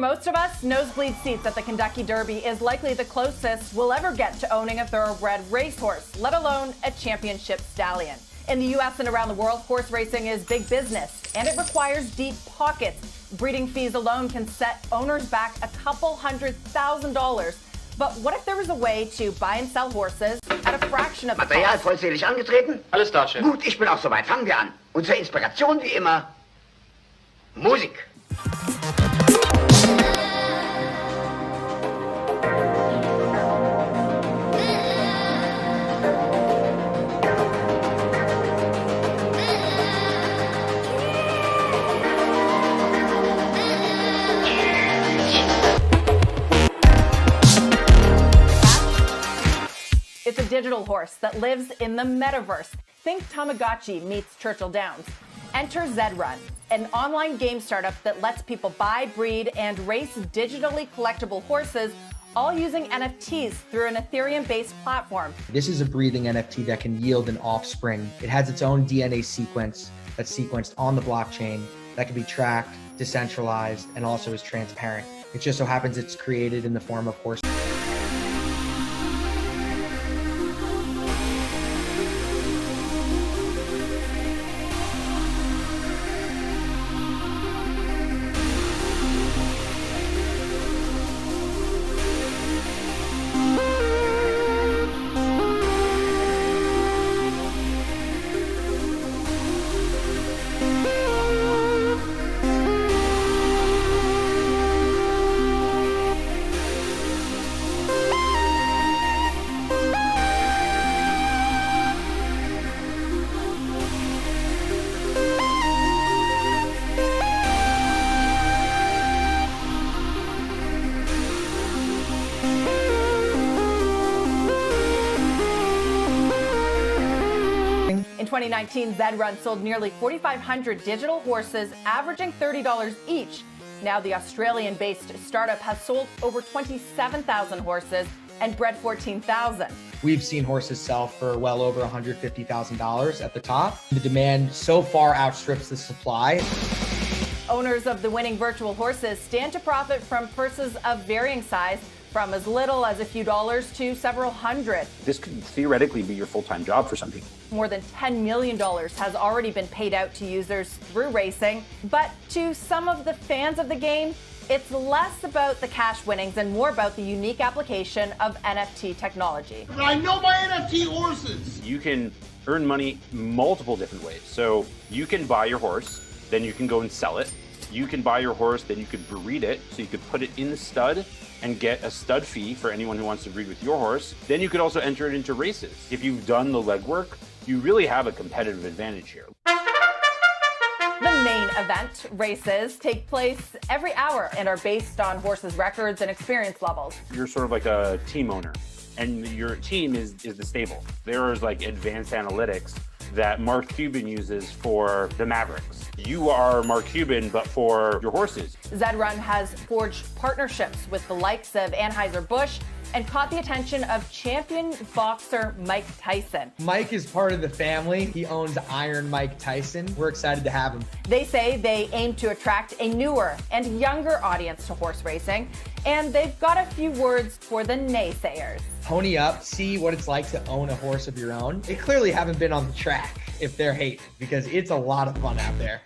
most of us, nosebleed seats at the Kentucky Derby is likely the closest we'll ever get to owning a thoroughbred racehorse, let alone a championship stallion. In the U.S. and around the world, horse racing is big business, and it requires deep pockets. Breeding fees alone can set owners back a couple $100,000. But what if there was a way to buy and sell horses at a fraction of the Material cost? vollzählig angetreten? Alles da, Chef. Gut, ich bin auch soweit. Fangen wir an. Und zur Inspiration wie immer Musik. It's a digital horse that lives in the metaverse. Think Tamagotchi meets Churchill Downs. Enter ZED RUN, an online game startup that lets people buy, breed, and race digitally collectible horses, all using NFTs through an Ethereum-based platform. This is a breathing NFT that can yield an offspring. It has its own DNA sequence that's sequenced on the blockchain that can be tracked, decentralized, and also is transparent. It just so happens it's created in the form of horse. In 2019, ZED RUN sold nearly 4,500 digital horses, averaging $30 each. Now the Australian-based startup has sold over 27,000 horses and bred 14,000. We've seen horses sell for well over $150,000 at the top. The demand so far outstrips the supply. Owners of the winning virtual horses stand to profit from purses of varying size, from as little as a few dollars to several hundred. This could theoretically be your full-time job for some people. More than $10 million has already been paid out to users through racing, but to some of the fans of the game, it's less about the cash winnings and more about the unique application of NFT technology. I know my NFT horses! You can earn money multiple different ways. So you can buy your horse, then you can go and sell it. You can buy your horse, then you could breed it, so you could put it in the stud and get a stud fee for anyone who wants to breed with your horse. Then you could also enter it into races. If you've done the legwork, you really have a competitive advantage here. The main event, races, take place every hour and are based on horses' records and experience levels. You're sort of like a team owner, and your team is the stable. There's like advanced analytics that Mark Cuban uses for the Mavericks. You are Mark Cuban, but for your horses. ZED RUN has forged partnerships with the likes of Anheuser-Busch and caught the attention of champion boxer Mike Tyson. Mike is part of the family. He owns Iron Mike Tyson. We're excited to have him. They say they aim to attract a newer and younger audience to horse racing, and they've got a few words for the naysayers. Pony up, see what it's like to own a horse of your own. They clearly haven't been on the track if they're hating, because it's a lot of fun out there.